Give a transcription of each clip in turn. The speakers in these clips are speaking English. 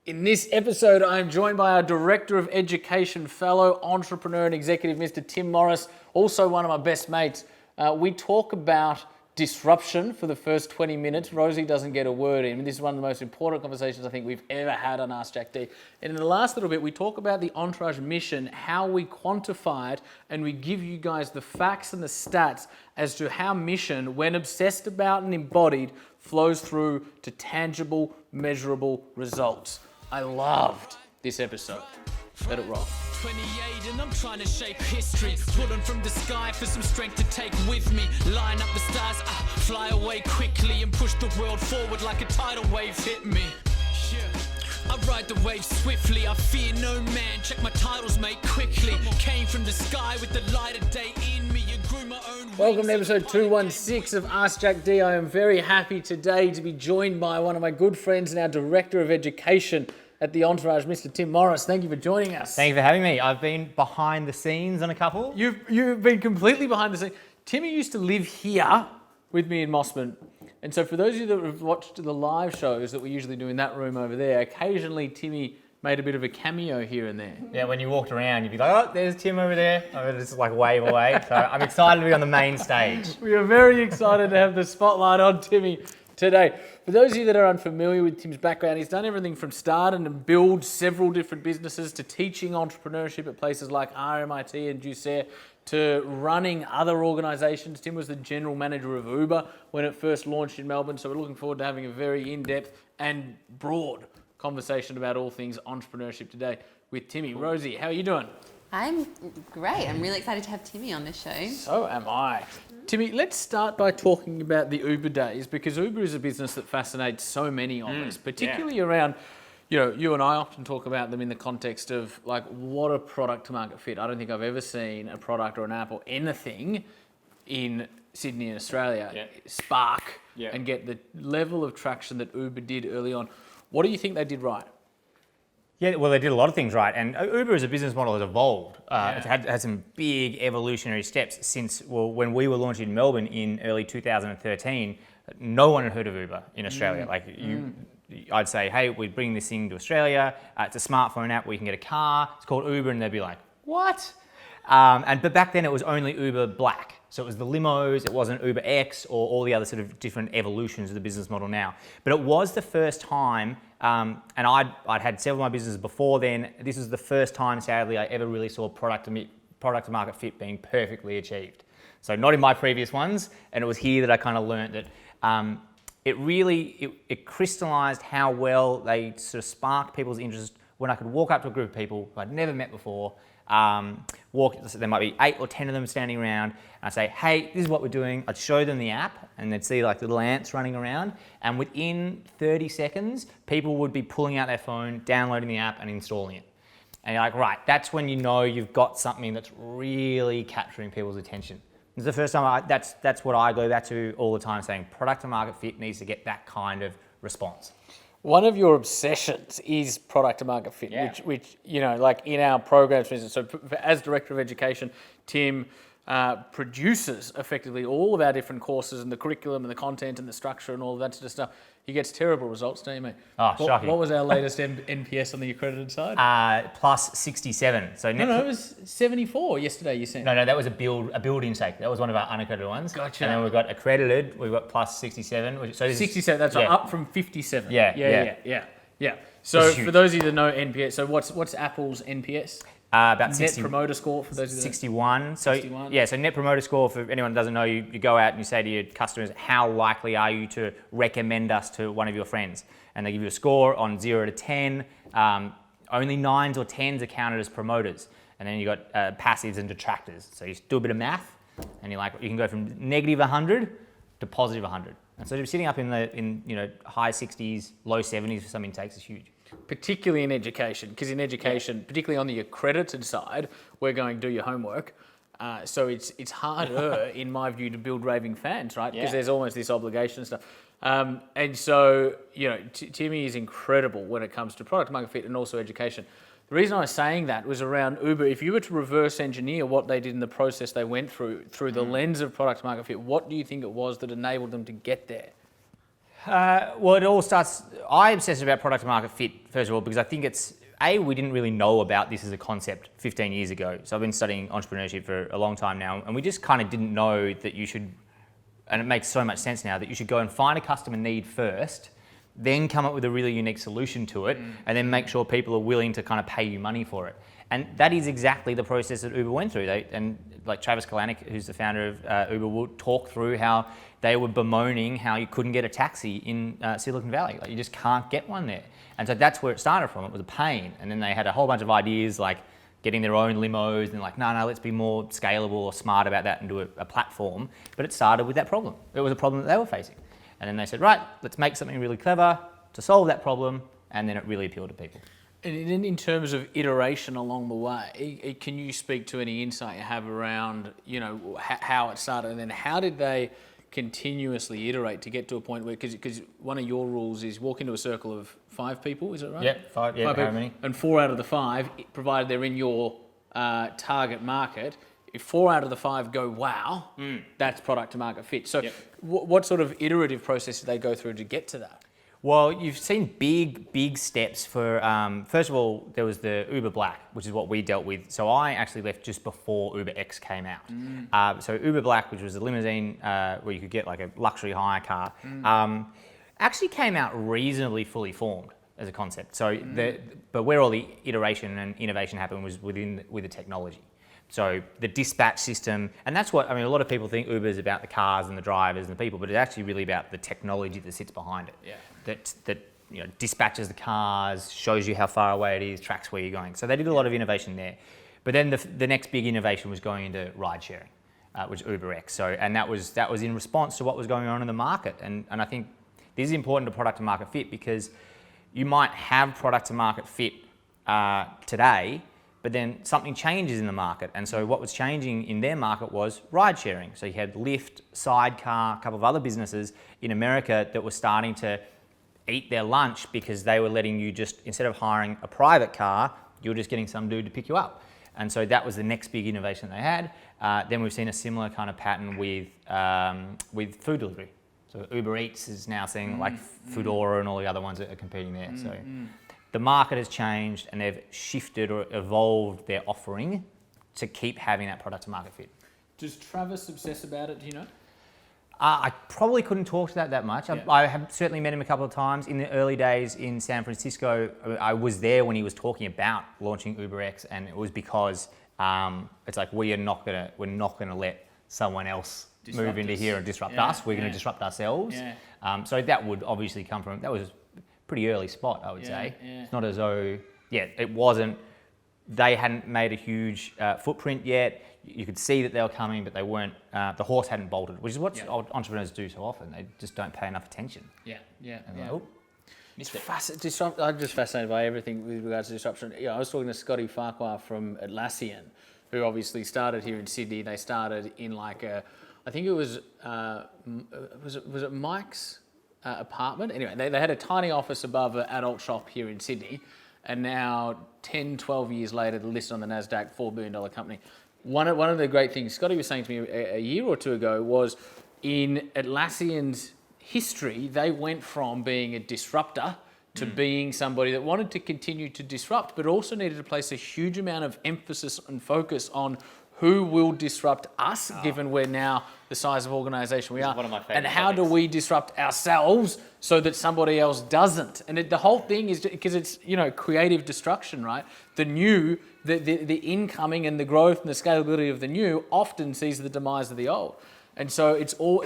In this episode, I am joined by our Director of Education, fellow entrepreneur and executive, Mr. Tim Morris, also one of my best mates. We talk about disruption for the first 20 minutes. Rosie doesn't get a word in. This is one of the most important conversations I think we've ever had on Ask Jack D. And in the last little bit, we talk about the Entourage mission, how we quantify it, and we give you guys the facts and the stats as to how mission, when obsessed about and embodied, flows through to tangible, measurable results. I loved this episode. Let it roll. 28 and I'm trying to shape history, pulling from the sky for some strength to take with me, line up the stars, fly away quickly and push the world forward like a tidal wave hit me. I ride the wave swiftly, I fear no man, check my titles mate quickly, came from the sky with the light of day in me and grew my own. Welcome to episode 216 of Ask Jack D. I am very happy today to be joined by one of my good friends and our Director of Education at the Entourage, Mr. Tim Morris. Thank you for joining us. Thank you for having me. I've been behind the scenes on a couple. You've been completely behind the scenes. Timmy used to live here with me in Mossman. And so for those of you that have watched the live shows that we usually do in that room over there, occasionally Timmy made a bit of a cameo here and there. Yeah, when you walked around, you'd be like, oh, there's Tim over there. I would just like wave away. So I'm excited to be on the main stage. We are very excited to have the spotlight on Timmy today. For those of you that are unfamiliar with Tim's background, he's done everything from starting and build several different businesses to teaching entrepreneurship at places like RMIT and Juicer to running other organisations. Tim was the general manager of Uber when it first launched in Melbourne, so we're looking forward to having a very in-depth and broad conversation about all things entrepreneurship today with Timmy. Rosie, how are you doing? I'm great. I'm really excited to have Timmy on this show. So am I. Timmy, let's start by talking about the Uber days, because Uber is a business that fascinates so many of us, particularly around, you and I often talk about them in the context of like, what a product to market fit. I don't think I've ever seen a product or an app or anything in Sydney and Australia spark and get the level of traction that Uber did early on. What do you think they did right? Yeah, well, they did a lot of things right. And Uber as a business model has evolved. It's had some big evolutionary steps since, when we were launched in Melbourne in early 2013, no one had heard of Uber in Australia. I'd say, hey, we're bringing this thing to Australia. It's a smartphone app where you can get a car. It's called Uber. And they'd be like, what? But back then it was only Uber Black. So it was the limos, it wasn't Uber X or all the other sort of different evolutions of the business model now. But it was the first time, and I'd had several of my businesses before then. This was the first time, sadly, I ever really saw product to market fit being perfectly achieved. So not in my previous ones, and it was here that I kind of learned that it crystallized how well they sort of sparked people's interest when I could walk up to a group of people who I'd never met before, there might be 8 or 10 of them standing around, and I'd say, hey, this is what we're doing. I'd show them the app, and they'd see like little ants running around, and within 30 seconds, people would be pulling out their phone, downloading the app, and installing it. And you're like, right, that's when you know you've got something that's really capturing people's attention. It's the first time that's what I go back to all the time, saying product to market fit needs to get that kind of response. One of your obsessions is product to market fit, which like in our programs, for instance, so as Director of Education, Tim produces effectively all of our different courses and the curriculum and the content and the structure and all of that sort of stuff. He gets terrible results, don't you, mate? Oh, shocking. What was our latest NPS on the accredited side? Plus 67. So No, it was 74 yesterday you sent. No, that was a build intake. That was one of our unaccredited ones. Gotcha. And then we've got accredited, we've got plus 67. So 67, that's up from 57. Yeah. So for those of you that know NPS, so what's Apple's NPS? About 60, Net Promoter Score for those of you that 61. So 61. So Net Promoter Score, for anyone who doesn't know, you go out and you say to your customers, how likely are you to recommend us to one of your friends? And they give you a score on 0 to 10. Only 9s or 10s are counted as promoters. And then you got passives and detractors. So you do a bit of math, and you can go from negative 100 to positive 100. And so sitting up in the high 60s, low 70s for some intakes is huge. Particularly in education, because in education, particularly on the accredited side, we're going to do your homework. So it's harder, in my view, to build raving fans, right? Because there's almost this obligation and stuff. And so, Timmy is incredible when it comes to product market fit and also education. The reason I was saying that was around Uber. If you were to reverse engineer what they did in the process they went through the lens of product market fit, what do you think it was that enabled them to get there? Well, it all starts. I obsess about product market fit first of all because I think it's we didn't really know about this as a concept 15 years ago. So I've been studying entrepreneurship for a long time now, and we just kind of didn't know that you should. And it makes so much sense now that you should go and find a customer need first, then come up with a really unique solution to it, and then make sure people are willing to kind of pay you money for it. And that is exactly the process that Uber went through. And like Travis Kalanick, who's the founder of Uber, will talk through how they were bemoaning how you couldn't get a taxi in Silicon Valley. Like you just can't get one there. And so that's where it started from. It was a pain. And then they had a whole bunch of ideas like getting their own limos and like, no, let's be more scalable or smart about that and do a platform. But it started with that problem. It was a problem that they were facing. And then they said, right, let's make something really clever to solve that problem. And then it really appealed to people. And in terms of iteration along the way, can you speak to any insight you have around, how it started, and then how did they continuously iterate to get to a point where, because one of your rules is walk into a circle of 5 people, is it right? Yeah, five people, many? And 4 out of the 5, provided they're in your target market, if 4 out of the 5 go, wow, that's product to market fit. So what sort of iterative process did they go through to get to that? Well, you've seen big steps for, first of all, there was the Uber Black, which is what we dealt with. So I actually left just before Uber X came out. So Uber Black, which was a limousine where you could get like a luxury hire car, actually came out reasonably fully formed as a concept. So, but where all the iteration and innovation happened was with the technology. So the dispatch system, and that's what, a lot of people think Uber is about the cars and the drivers and the people, but it's actually really about the technology that sits behind it. Yeah. That dispatches the cars, shows you how far away it is, tracks where you're going. So they did a lot of innovation there. But then the next big innovation was going into ride sharing, which is UberX. So, and that was in response to what was going on in the market. And I think this is important to product to market fit because you might have product to market fit today, but then something changes in the market. And so what was changing in their market was ride sharing. So you had Lyft, Sidecar, a couple of other businesses in America that were starting to eat their lunch because they were letting you just, instead of hiring a private car, you were just getting some dude to pick you up. And so that was the next big innovation they had. Then we've seen a similar kind of pattern with food delivery. So Uber Eats is now seeing like Foodora and all the other ones that are competing there. So the market has changed and they've shifted or evolved their offering to keep having that product to market fit. Does Travis obsess about it, do you know? I probably couldn't talk to that much. Yeah. I have certainly met him a couple of times. In the early days in San Francisco, I was there when he was talking about launching UberX, and it was because it's like we're not gonna let someone else move into here and disrupt us. We're going to disrupt ourselves. Yeah. So that would obviously come from, that was a pretty early spot, I would say. Yeah. It's not as though, it wasn't, they hadn't made a huge footprint yet. You could see that they were coming, but they weren't, the horse hadn't bolted, which is what entrepreneurs do so often. They just don't pay enough attention. I'm just fascinated by everything with regards to disruption. I was talking to Scotty Farquhar from Atlassian, who obviously started here in Sydney. They started in like I think it was it Mike's apartment? Anyway, they had a tiny office above an adult shop here in Sydney, and now 10, 12 years later, they're listed on the NASDAQ, $4 billion company. One of the great things Scotty was saying to me a year or two ago was in Atlassian's history, they went from being a disruptor to being somebody that wanted to continue to disrupt, but also needed to place a huge amount of emphasis and focus on who will disrupt us, given we're now the size of organisation we are, one of my favorite and how do we disrupt ourselves so that somebody else doesn't? And the whole thing is because it's creative destruction, right? The new, the incoming and the growth and the scalability of the new often sees the demise of the old, and so it's all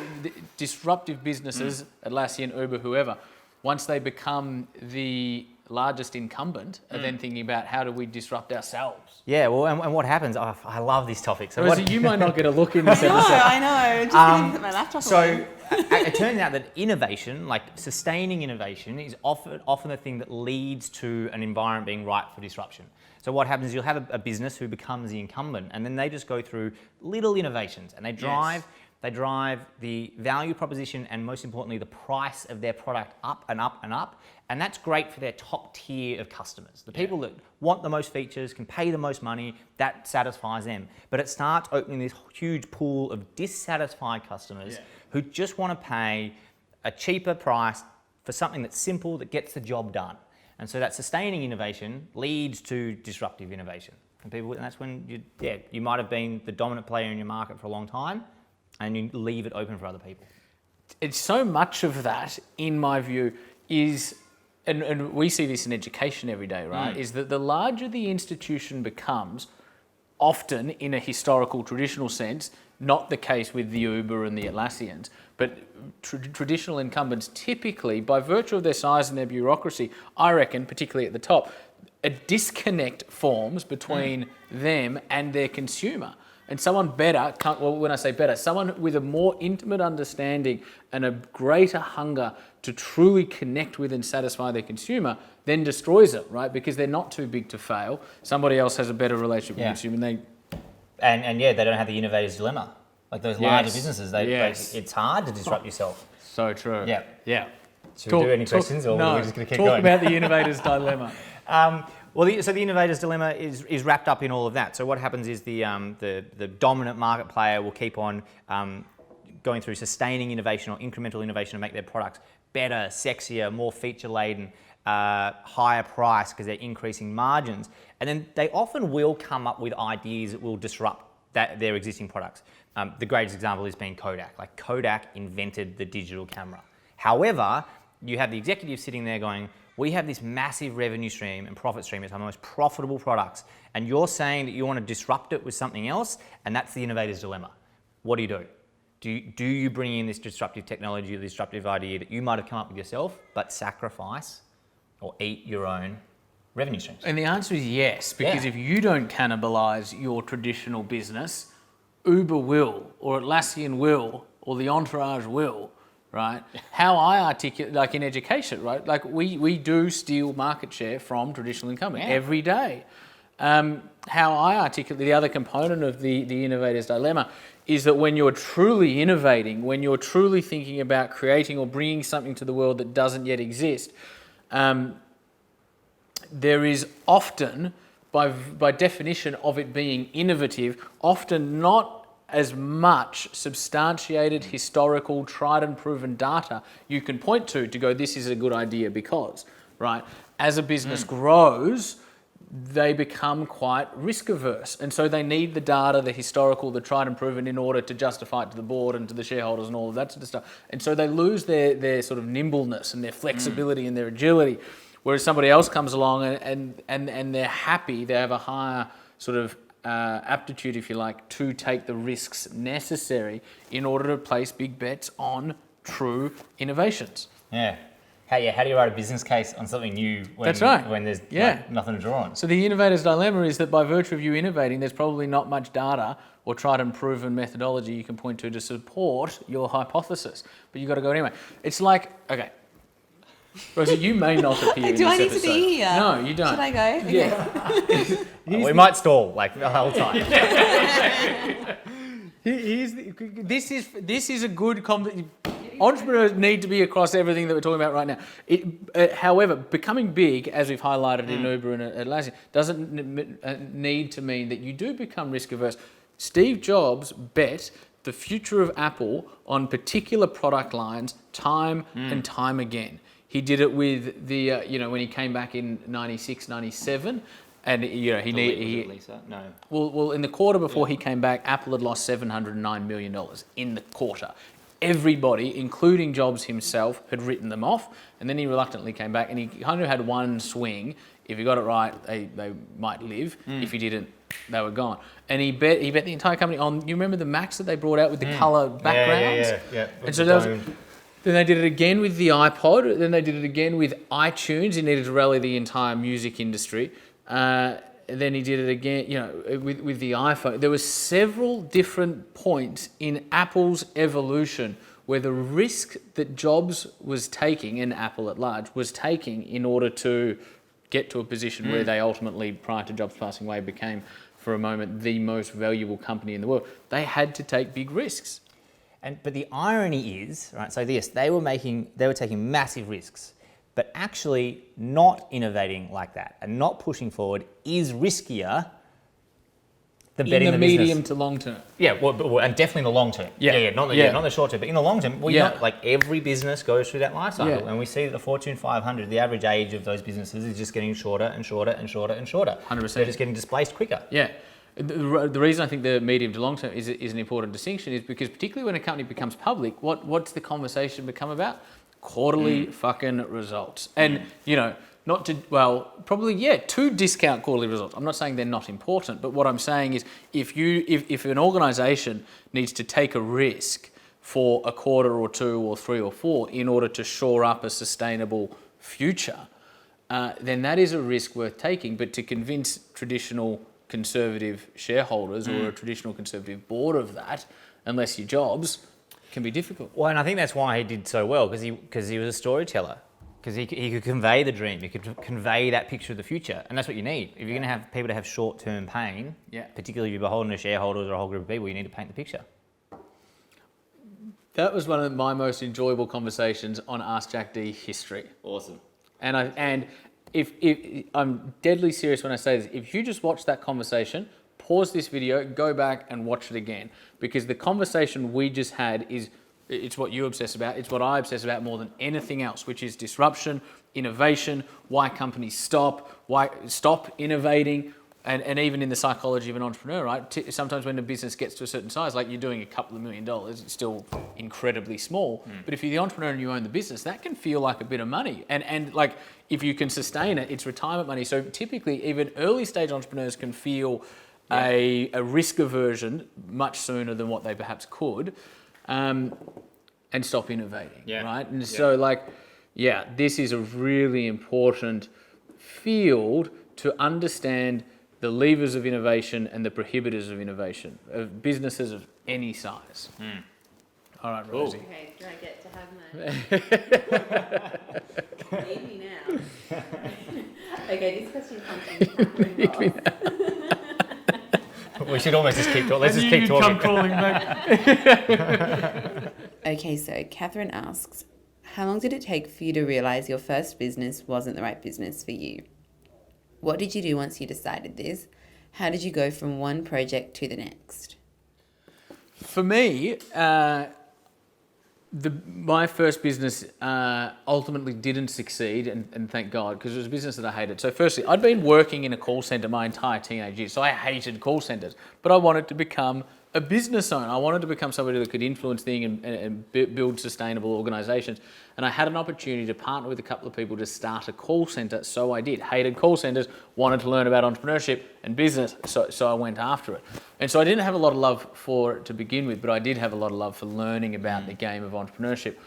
disruptive businesses, Atlassian, Uber, whoever. Once they become the largest incumbent, are then thinking about how do we disrupt ourselves. Yeah, well, and what happens? Oh, I love this topic. So you might not get a look in this episode. I know. Just getting to put my laptop away. It turns out that innovation, like sustaining innovation, is often the thing that leads to an environment being ripe for disruption. So what happens is you'll have a business who becomes the incumbent, and then they just go through little innovations, and they drive the value proposition and, most importantly, the price of their product up and up and up. And that's great for their top tier of customers. The people that want the most features, can pay the most money, that satisfies them. But it starts opening this huge pool of dissatisfied customers who just want to pay a cheaper price for something that's simple, that gets the job done. And so that sustaining innovation leads to disruptive innovation. And that's when you might have been the dominant player in your market for a long time, and you leave it open for other people. It's so much of that, in my view, is, and we see this in education every day, right? Is that the larger the institution becomes, often in a historical, traditional sense, not the case with the Uber and the Atlassians, but traditional incumbents typically, by virtue of their size and their bureaucracy, I reckon, particularly at the top, a disconnect forms between them and their consumer. And someone better, well, when I say better, someone with a more intimate understanding and a greater hunger to truly connect with and satisfy their consumer, then destroys it, right? Because they're not too big to fail. Somebody else has a better relationship with the consumer, and they don't have the innovator's dilemma. Like those larger businesses, it's hard to disrupt yourself. So true. Yeah. Should we do any questions, or are we just going to keep going? Talk about the innovator's dilemma. So the innovator's dilemma is wrapped up in all of that. So what happens is the dominant market player will keep on going through sustaining innovation or incremental innovation to make their products better, sexier, more feature-laden, higher price because they're increasing margins. And then they often will come up with ideas that will disrupt their existing products. The greatest example is being Kodak. Like Kodak invented the digital camera. However, you have the executives sitting there going, we have this massive revenue stream and profit stream. It's our most profitable products. And you're saying that you want to disrupt it with something else, and that's the innovator's dilemma. What do? Do you bring in this disruptive technology or disruptive idea that you might have come up with yourself, but sacrifice or eat your own revenue streams? And the answer is yes, because if you don't cannibalise your traditional business, Uber will, or Atlassian will, or the Entourage will. Right? How I articulate, like in education, right? Like we do steal market share from traditional incumbents every day. How I articulate the other component of the innovator's dilemma is that when you're truly innovating, when you're truly thinking about creating or bringing something to the world that doesn't yet exist, there is often, by definition of it being innovative, often not as much substantiated, historical, tried and proven data you can point to go, this is a good idea because, right? As a business grows, they become quite risk averse. And so they need the data, the historical, the tried and proven in order to justify it to the board and to the shareholders and all of that sort of stuff. And so they lose their sort of nimbleness and their flexibility and their agility. Whereas somebody else comes along and they're happy, they have a higher sort of aptitude, if you like, to take the risks necessary in order to place big bets on true innovations. Yeah. How do you write a business case on something new when, That's right. when there's nothing to draw on? So the innovator's dilemma is that by virtue of you innovating, there's probably not much data or tried and proven methodology you can point to support your hypothesis, but you've got to go anyway. It's like, okay, Rosie, you may not appear in Do this I need episode. to be here? No, you don't. Should I go? Okay. We might stall like the whole time. This is a good entrepreneurs need to be across everything that we're talking about right now. However, becoming big, as we've highlighted in Uber and Atlassian, doesn't need to mean that you do become risk averse. Steve Jobs bet the future of Apple on particular product lines time and time again. He did it with the, when he came back in 96, 97, and Lisa? No. Well, in the quarter before he came back, Apple had lost $709 million in the quarter. Everybody, including Jobs himself, had written them off, and then he reluctantly came back, and he kind of had one swing. If he got it right, they might live. If he didn't, they were gone. And he bet the entire company on. You remember the Macs that they brought out with the color backgrounds? Yeah. And so then they did it again with the iPod. Then they did it again with iTunes. He needed to rally the entire music industry. Then he did it again, with the iPhone. There were several different points in Apple's evolution where the risk that Jobs was taking, and Apple at large, was taking in order to get to a position where they ultimately, prior to Jobs passing away, became, for a moment, the most valuable company in the world. They had to take big risks. But the irony is, right, so yes, they were taking massive risks, but actually not innovating like that and not pushing forward is riskier the medium business. to long term. Yeah, well, and definitely in the long term. Not in the short term, but in the long term. Like every business goes through that life cycle, and we see that the Fortune 500, the average age of those businesses is just getting shorter and shorter and shorter and shorter. 100%. They're just getting displaced quicker. Yeah. The reason I think the medium to long term is an important distinction is because particularly when a company becomes public, what's the conversation become about? Quarterly fucking results. And, to discount quarterly results. I'm not saying they're not important, but what I'm saying is if an organisation needs to take a risk for a quarter or two or three or four in order to shore up a sustainable future, then that is a risk worth taking. But to convince traditional conservative shareholders or a traditional conservative board of that, unless your jobs, can be difficult. Well, and I think that's why he did so well, because he was a storyteller. Because he could convey the dream, he could convey that picture of the future, and that's what you need. If you're going to have people to have short-term pain, particularly if you're beholden to shareholders or a whole group of people, you need to paint the picture. That was one of my most enjoyable conversations on Ask Jack D history. Awesome. And if I'm deadly serious when I say this, if you just watch that conversation, pause this video, go back and watch it again, because the conversation we just had it's what you obsess about, it's what I obsess about more than anything else, which is disruption, innovation, why companies why stop innovating, and even in the psychology of an entrepreneur, right? Sometimes when a business gets to a certain size, like you're doing a couple of $1 million, it's still incredibly small. But if you're the entrepreneur and you own the business, that can feel like a bit of money. And like if you can sustain it, it's retirement money. So typically even early stage entrepreneurs can feel a risk aversion much sooner than what they perhaps could. And stop innovating, right? And so this is a really important field to understand the levers of innovation and the prohibitors of innovation, of businesses of any size. All right, Rosie. Okay, do I get to have my... Leave me now. Okay, this question comes from Catherine Ross. We should almost just keep talking. Let's just keep talking. Come crawling back. Okay, so Catherine asks, how long did it take for you to realise your first business wasn't the right business for you? What did you do once you decided this? How did you go from one project to the next? For me, my first business ultimately didn't succeed, and thank God, because it was a business that I hated. So firstly, I'd been working in a call centre my entire teenage years, so I hated call centres, but I wanted to become a business owner. I wanted to become somebody that could influence things and build sustainable organisations. And I had an opportunity to partner with a couple of people to start a call centre, so I did. Hated call centres, wanted to learn about entrepreneurship and business, so I went after it. And so I didn't have a lot of love for it to begin with, but I did have a lot of love for learning about the game of entrepreneurship.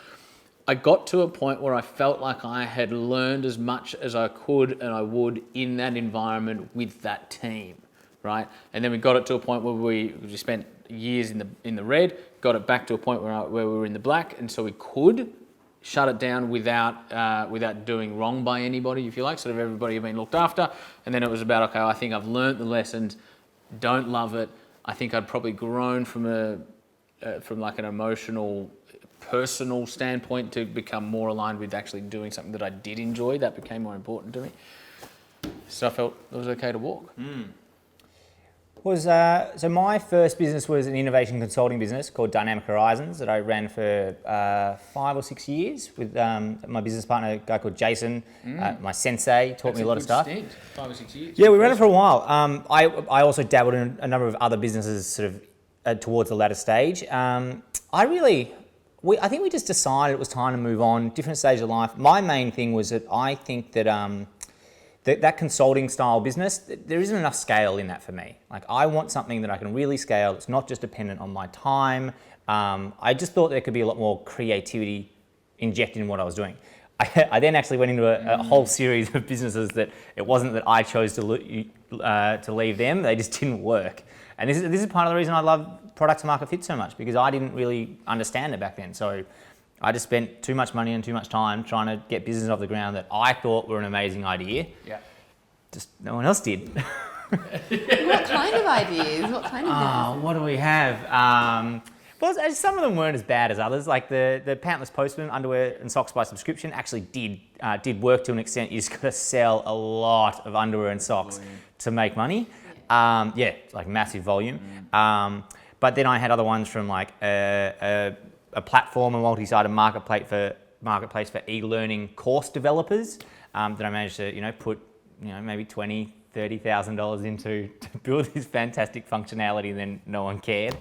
I got to a point where I felt like I had learned as much as I could and I would in that environment with that team, right? And then we got it to a point where we spent years in the red, got it back to a point where we were in the black, and so we could shut it down without doing wrong by anybody, if you like, sort of everybody had been looked after. And then it was about, okay, I think I've learned the lessons, don't love it. I think I'd probably grown from like an emotional, personal standpoint to become more aligned with actually doing something that I did enjoy. That became more important to me. So I felt it was okay to walk. So my first business was an innovation consulting business called Dynamic Horizons that I ran for 5 or 6 years with my business partner, a guy called Jason, my sensei, taught me a lot of stuff. 5 or 6 years. Yeah, we ran it for a while. I also dabbled in a number of other businesses sort of towards the latter stage. I think we just decided it was time to move on, different stage of life. My main thing was that I think that that consulting style business, there isn't enough scale in that for me. Like I want something that I can really scale. It's not just dependent on my time. I just thought there could be a lot more creativity injected in what I was doing. I then actually went into a whole series of businesses that it wasn't that I chose to leave them. They just didn't work. And this is part of the reason I love product market fit so much, because I didn't really understand it back then. So I just spent too much money and too much time trying to get business off the ground that I thought were an amazing idea. Yeah. Just no one else did. What kind of ideas? What kind of businesses? What do we have? Well, some of them weren't as bad as others. Like the Pantless Postman underwear and socks by subscription actually did work to an extent. You just got to sell a lot of underwear and socks to make money. Yeah, like massive volume. But then I had other ones from like a platform, a multi-sided marketplace for e-learning course developers that I managed to, put, maybe $20,000-$30,000 into to build this fantastic functionality, and then no one cared.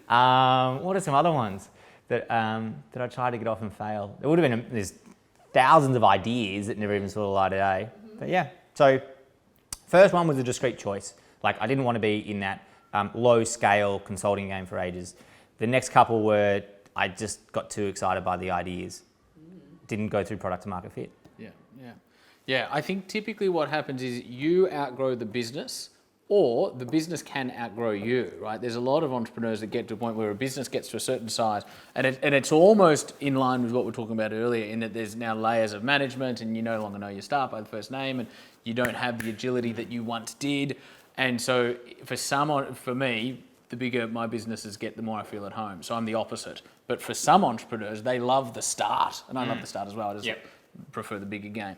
What are some other ones that I tried to get off and failed? There would have been, there's thousands of ideas that never even saw the light of day. But yeah, so first one was a discrete choice. Like I didn't want to be in that low scale consulting game for ages. The next couple were, I just got too excited by the ideas. Didn't go through product to market fit. Yeah, I think typically what happens is you outgrow the business, or the business can outgrow you, right? There's a lot of entrepreneurs that get to a point where a business gets to a certain size, and it's almost in line with what we were talking about earlier, in that there's now layers of management, and you no longer know your staff by the first name, and you don't have the agility that you once did. And so for me, the bigger my businesses get, the more I feel at home. So I'm the opposite. But for some entrepreneurs, they love the start, and I love the start as well. I just prefer the bigger game.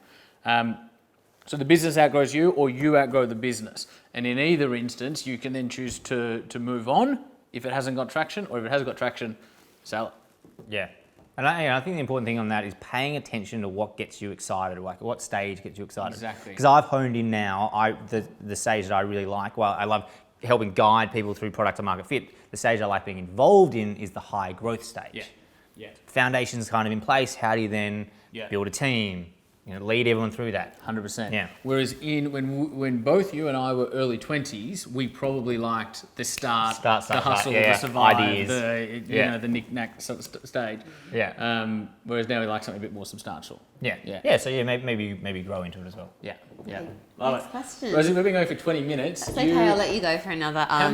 So the business outgrows you, or you outgrow the business. And in either instance, you can then choose to move on if it hasn't got traction, or if it has got traction, sell it. Yeah. And I think the important thing on that is paying attention to what gets you excited, like what stage gets you excited. Exactly. Because I've honed in now, the stage that I really like, well, I love helping guide people through product to market fit. The stage I like being involved in is the high growth stage. Yeah. Foundation's kind of in place. How do you then build a team? Lead everyone through that. 100%. Yeah. Whereas when both you and I were early 20s, we probably liked the start the hustle, the survive, ideas. The knick-knack stage. Yeah. Whereas now we like something a bit more substantial. Yeah. So maybe grow into it as well. Yeah. Next question. Rosie, we've been going for 20 minutes. That's okay, I'll let you go for another. How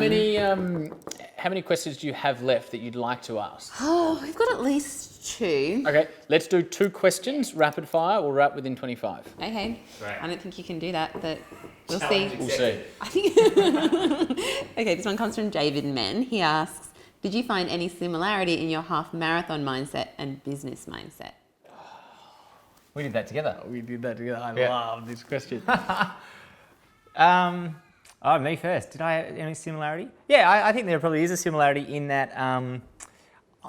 many questions do you have left that you'd like to ask? Oh, we've got at least 2. Okay, let's do 2 questions, rapid fire. We'll wrap within 25. Okay. Right. I don't think you can do that, but we'll see. We'll see. I think. Okay, this one comes from David Men. He asks, did you find any similarity in your half marathon mindset and business mindset? We did that together. We did that together. I love this question. Me first. Did I have any similarity? Yeah, I think there probably is a similarity in that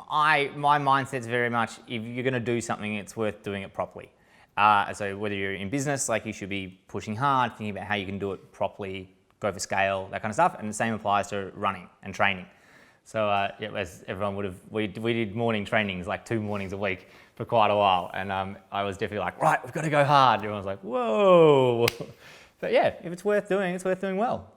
my mindset's very much, if you're going to do something, it's worth doing it properly. So whether you're in business, like you should be pushing hard, thinking about how you can do it properly, go for scale, that kind of stuff. And the same applies to running and training. So as everyone would have, we did morning trainings, like 2 mornings a week for quite a while. And I was definitely like, right, we've got to go hard. Everyone was like, whoa. But yeah, if it's worth doing, it's worth doing well.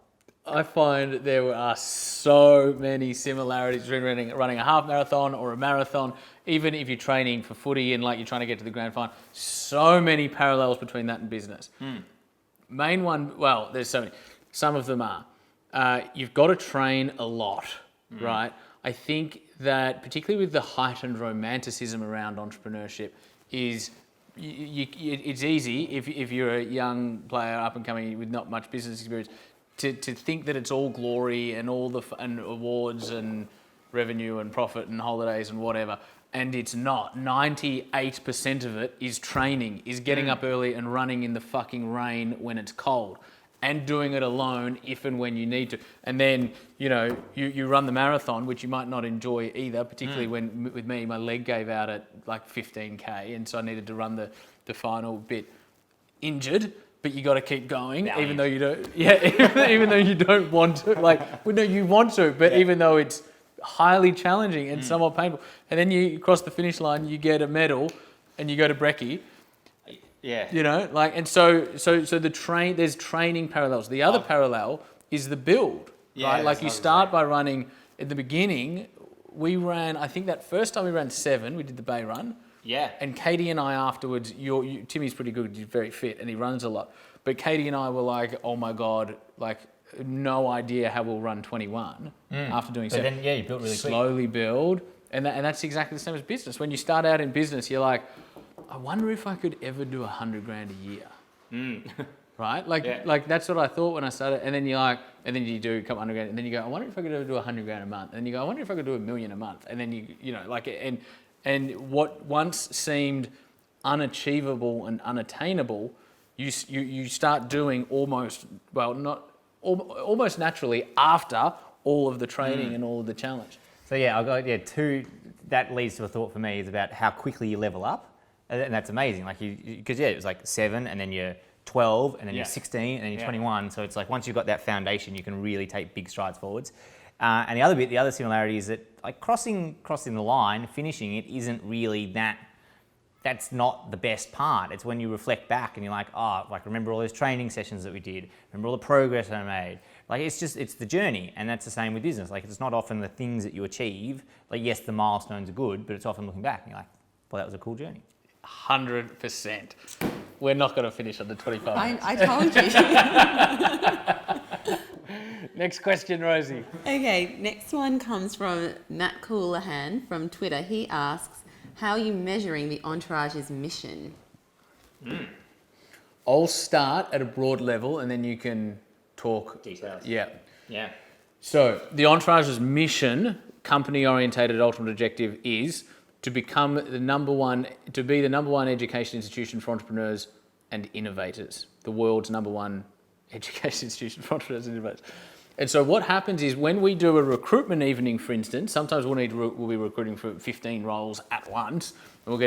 I find there are so many similarities between running a half marathon or a marathon, even if you're training for footy and like you're trying to get to the grand final. So many parallels between that and business. Main one, well, there's so many. Some of them are. You've got to train a lot, right? I think that particularly with the heightened romanticism around entrepreneurship is it's easy if you're a young player up and coming with not much business experience to think that it's all glory and all and awards and revenue and profit and holidays and whatever. And it's not. 98% of it is training, is getting up early and running in the fucking rain when it's cold, and doing it alone if and when you need to. And then, you run the marathon, which you might not enjoy either, particularly when, with me, my leg gave out at like 15K, and so I needed to run the final bit injured. But you got to keep going, even though you don't. Yeah, even though you don't want to. You want to, but even though it's highly challenging and somewhat painful, and then you cross the finish line, you get a medal, and you go to brekkie. Yeah. And so there's training parallels. The other parallel is the build, right? Like you start by running at the beginning. We ran, I think that first time we ran 7, we did the Bay Run. Yeah. And Katie and I afterwards, Timmy's pretty good, he's very fit and he runs a lot. But Katie and I were like, oh my God, like no idea how we'll run 21 after doing 7. Then, you built really quick. Slowly build. And that's exactly the same as business. When you start out in business, you're like, I wonder if I could ever do $100,000 a year. Right? Like that's what I thought when I started. And then and then you do a couple $100,000, and then you go, I wonder if I could ever do $100,000 a month. And then you go, I wonder if I could do $1 million a month. And then and what once seemed unachievable and unattainable, you start doing almost, well, not almost naturally after all of the training and all of the challenge. So I've got two. That leads to a thought for me is about how quickly you level up, and that's amazing. Like because it was like 7, and then you're 12, and then you're 16, and then you're 21. So it's like once you've got that foundation, you can really take big strides forwards. And the other similarity is that like crossing the line, finishing it isn't really that. That's not the best part. It's when you reflect back and you're like, remember all those training sessions that we did, remember all the progress I made. Like it's the journey, and that's the same with business. Like it's not often the things that you achieve. Like yes, the milestones are good, but it's often looking back and you're like, well, that was a cool journey. 100%. We're not going to finish on the 25 minutes. I told you. Next question, Rosie. Okay, next one comes from Matt Coolahan from Twitter. He asks, how are you measuring the Entourage's mission? I'll start at a broad level and then you can talk. Details. Yeah. Yeah. So the Entourage's mission, company-orientated ultimate objective, is to become the number one education institution for entrepreneurs and innovators. The world's number one education institution for entrepreneurs and innovators. And so what happens is when we do a recruitment evening, for instance, sometimes we'll be recruiting for 15 roles at once. We'll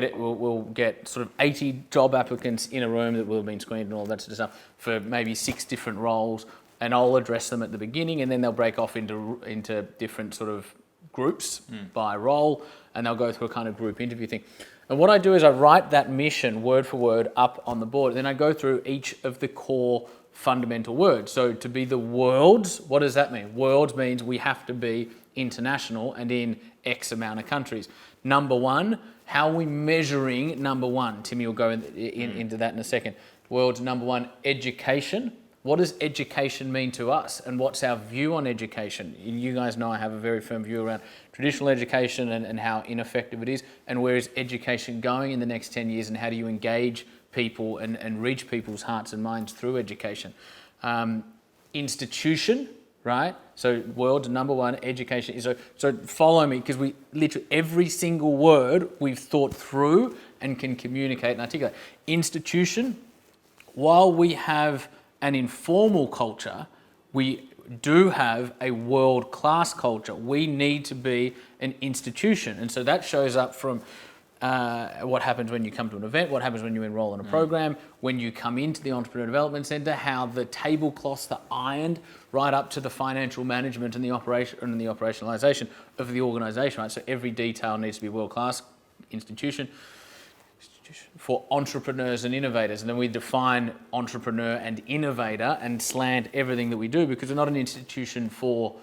get sort of 80 job applicants in a room that will have been screened and all that sort of stuff for maybe 6 different roles. And I'll address them at the beginning, and then they'll break off into different sort of groups by role, and they'll go through a kind of group interview thing. And what I do is I write that mission word for word up on the board. Then I go through each of the core fundamental words. So to be the world's, what does that mean? Worlds means we have to be international and in X amount of countries. Number one, how are we measuring number one? Timmy will go into that in a second. World's number one, education. What does education mean to us, and what's our view on education? You guys know I have a very firm view around traditional education and how ineffective it is, and where is education going in the next 10 years, and how do you engage people and reach people's hearts and minds through education. Institution, right? So world's number one, education. So follow me, because we literally, every single word we've thought through and can communicate and articulate. Institution, while we have an informal culture, we do have a world-class culture. We need to be an institution. And so that shows up from what happens when you come to an event, what happens when you enroll in a program, when you come into the Entrepreneur Development Centre, how the tablecloths are ironed right up to the financial management and the operation and the operationalisation of the organisation, right? So every detail needs to be world-class institution for entrepreneurs and innovators. And then we define entrepreneur and innovator and slant everything that we do, because we're not an institution for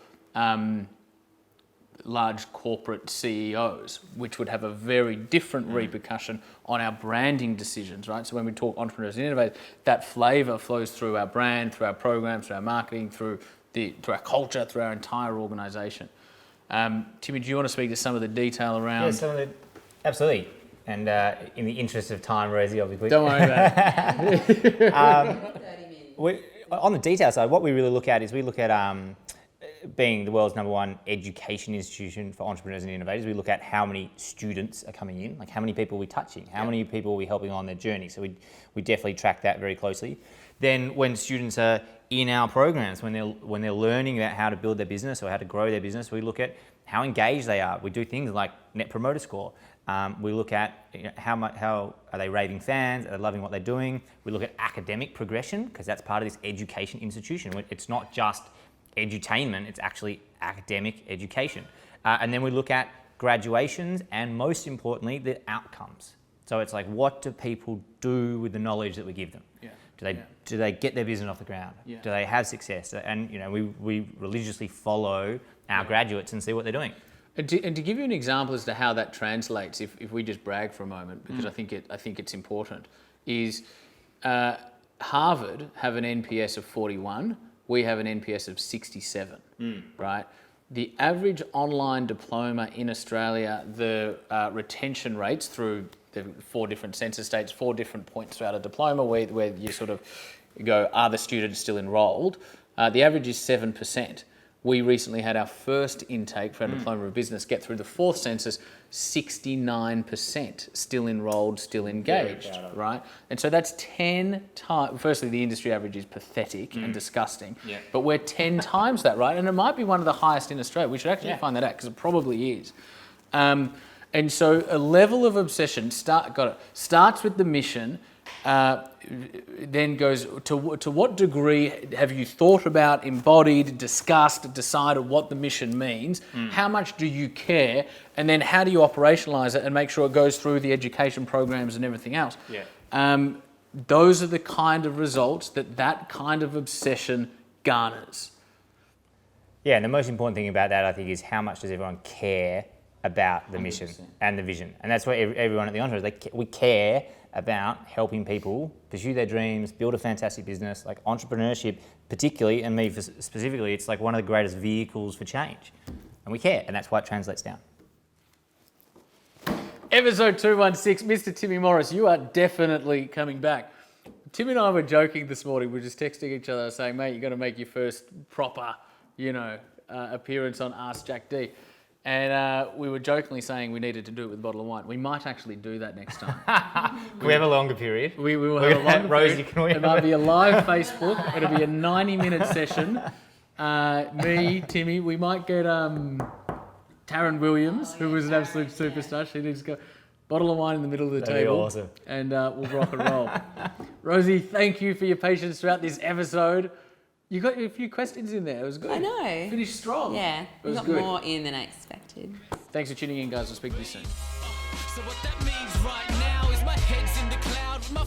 large corporate CEOs, which would have a very different repercussion on our branding decisions, right? So when we talk entrepreneurs and innovators, that flavour flows through our brand, through our programs, through our marketing, through our culture, through our entire organisation. Timmy, do you want to speak to some of the detail around? Yeah, absolutely. And in the interest of time, Rosie, obviously. Don't worry about it. On the detail side, what we really look at is we look at being the world's number one education institution for entrepreneurs and innovators. We look at how many students are coming in, like how many people are we touching, how many people are we helping on their journey. So we definitely track that very closely. Then when students are in our programs, when they're learning about how to build their business or how to grow their business, we look at how engaged they are. We do things like Net Promoter Score. We look at how are they raving fans, are they loving what they're doing. We look at academic progression, because that's part of this education institution. It's not just edutainment, it's actually academic education. And then we look at graduations, and most importantly, the outcomes. So it's like, what do people do with the knowledge that we give them? Yeah. Do they get their business off the ground? Yeah. Do they have success? And we religiously follow our graduates and see what they're doing. And to give you an example as to how that translates, if we just brag for a moment, because I think it's important, is Harvard have an NPS of 41. We have an NPS of 67, right? The average online diploma in Australia, the retention rates through the 4 different census states, 4 different points throughout a diploma where you sort of go, are the students still enrolled? The average is 7%. We recently had our first intake for our Diploma of Business get through the fourth census, 69% still enrolled, still engaged, right? And so that's 10 times, firstly, the industry average is pathetic and disgusting, but we're 10 times that, right? And it might be one of the highest in Australia. We should actually find that out because it probably is. And so a level of obsession starts with the mission, then goes to what degree have you thought about, embodied, discussed, decided what the mission means? How much do you care? And then how do you operationalize it and make sure it goes through the education programs and everything else? Those are the kind of results that kind of obsession garners. Yeah, and the most important thing about that, I think, is how much does everyone care about the mission and the vision. And that's what everyone at the Entourage, we care about helping people pursue their dreams, build a fantastic business. Like entrepreneurship, particularly, and me specifically, it's like one of the greatest vehicles for change. And we care, and that's why it translates down. Episode 216, Mr. Timmy Morris, you are definitely coming back. Tim and I were joking this morning. We were just texting each other saying, mate, you're going to make your first proper, appearance on Ask Jack D. And we were jokingly saying we needed to do it with a bottle of wine. We might actually do that next time. We have a longer period. We will have a longer Rosie, period. It might be a live Facebook. It'll be a 90-minute session. Me, Timmy, we might get Taryn Williams, who was an absolute superstar. She needs to go. Bottle of wine in the middle of the That'd table. be awesome. And we'll rock and roll. Rosie, thank you for your patience throughout this episode. You got a few questions in there. It was good. I know. Finished strong. Yeah, we got more in than I expected. Thanks for tuning in, guys. I'll speak to you soon. So what that means right now is my head's in the cloud with my